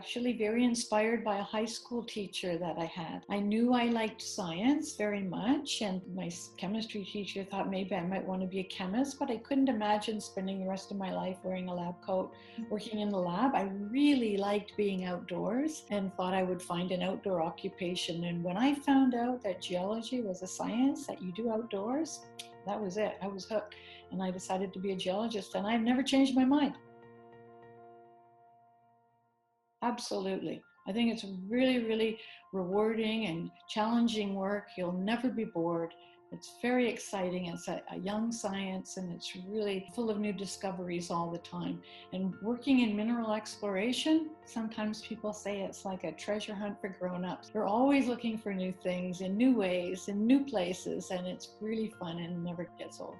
actually very inspired by a high school teacher that I had. I knew I liked science very much, and my chemistry teacher thought maybe I might want to be a chemist, but I couldn't imagine spending the rest of my life wearing a lab coat, working in the lab. I really liked being outdoors and thought I would find an outdoor occupation. And when I found out that geology was a science that you do outdoors, that was it. I was hooked, and I decided to be a geologist, and I've never changed my mind. Absolutely. I think it's really, really rewarding and challenging work. You'll never be bored. It's very exciting. It's a young science, and it's really full of new discoveries all the time. And working in mineral exploration, sometimes people say it's like a treasure hunt for grown-ups. They're always looking for new things in new ways, in new places, and it's really fun and never gets old.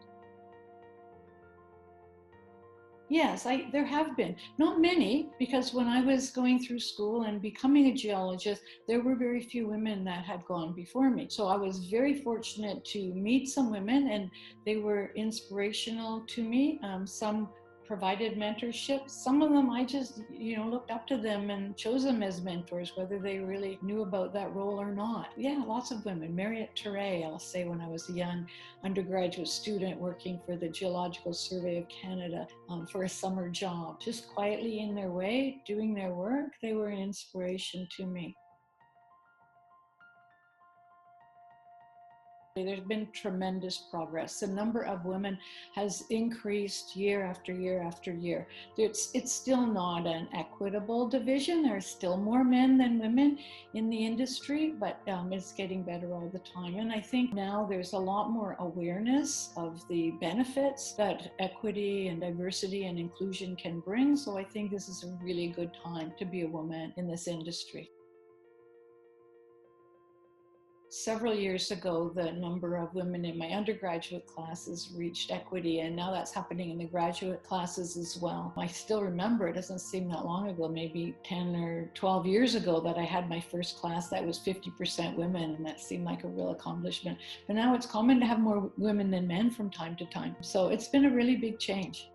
Yes, there have been. Not many, because when I was going through school and becoming a geologist, there were very few women that had gone before me. So I was very fortunate to meet some women, and they were inspirational to me. Some provided mentorship. Some of them I just, looked up to them and chose them as mentors, whether they really knew about that role or not. Yeah, lots of women. Mary Louise, I'll say, when I was a young undergraduate student working for the Geological Survey of Canada for a summer job, just quietly in their way, doing their work, they were an inspiration to me. There's been tremendous progress. The number of women has increased year after year after year. It's still not an equitable division. There are still more men than women in the industry, but it's getting better all the time. And I think now there's a lot more awareness of the benefits that equity and diversity and inclusion can bring. So I think this is a really good time to be a woman in this industry. Several years ago, the number of women in my undergraduate classes reached equity, and now that's happening in the graduate classes as well. I still remember, it doesn't seem that long ago, maybe 10 or 12 years ago, that I had my first class that was 50% women, and that seemed like a real accomplishment. But now it's common to have more women than men from time to time. So it's been a really big change.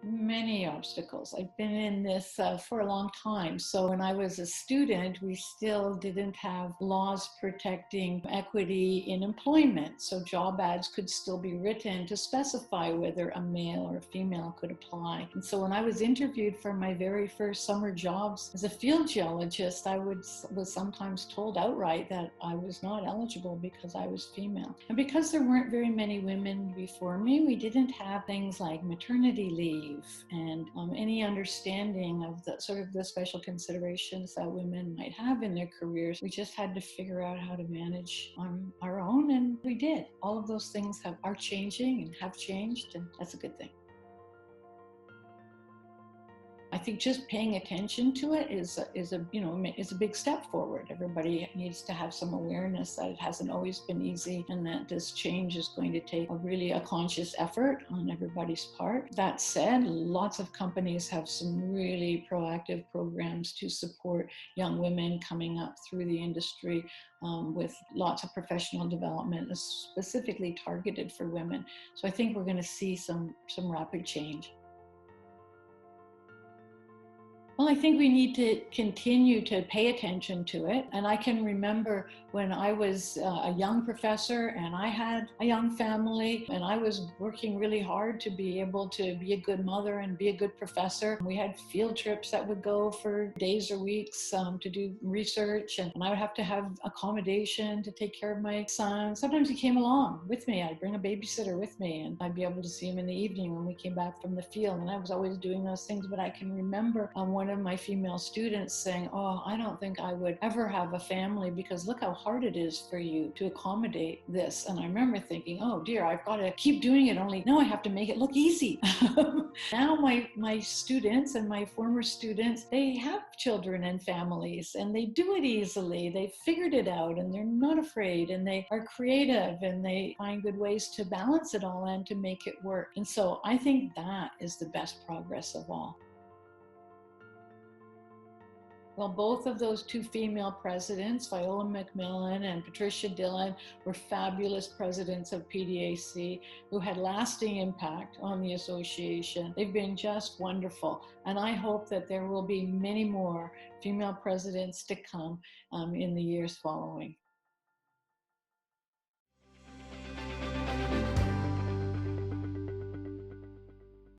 Many obstacles. I've been in this for a long time. So when I was a student, we still didn't have laws protecting equity in employment. So job ads could still be written to specify whether a male or a female could apply. And so when I was interviewed for my very first summer jobs as a field geologist, I was sometimes told outright that I was not eligible because I was female. And because there weren't very many women before me, we didn't have things like maternity leave and any understanding of the sort of the special considerations that women might have in their careers. We just had to figure out how to manage on our own, and we did. All of those things are changing and have changed, and that's a good thing. I think just paying attention to it is a big step forward. Everybody needs to have some awareness that it hasn't always been easy, and that this change is going to take a conscious effort on everybody's part. That said, lots of companies have some really proactive programs to support young women coming up through the industry with lots of professional development specifically targeted for women. So I think we're going to see some rapid change. Well, I think we need to continue to pay attention to it. And I can remember when I was a young professor and I had a young family and I was working really hard to be able to be a good mother and be a good professor. We had field trips that would go for days or weeks to do research, and I would have to have accommodation to take care of my son. Sometimes he came along with me. I'd bring a babysitter with me, and I'd be able to see him in the evening when we came back from the field. And I was always doing those things, but I can remember one of my female students saying, "Oh, I don't think I would ever have a family because look how hard it is for you to accommodate this." And I remember thinking, oh dear, I've got to keep doing it, only now I have to make it look easy. Now my students and my former students, they have children and families, and they do it easily. They've figured it out, and they're not afraid, and they are creative, and they find good ways to balance it all and to make it work. And so I think that is the best progress of all. Well, both of those two female presidents, Viola McMillan and Patricia Dillon, were fabulous presidents of PDAC who had lasting impact on the association. They've been just wonderful. And I hope that there will be many more female presidents to come in the years following.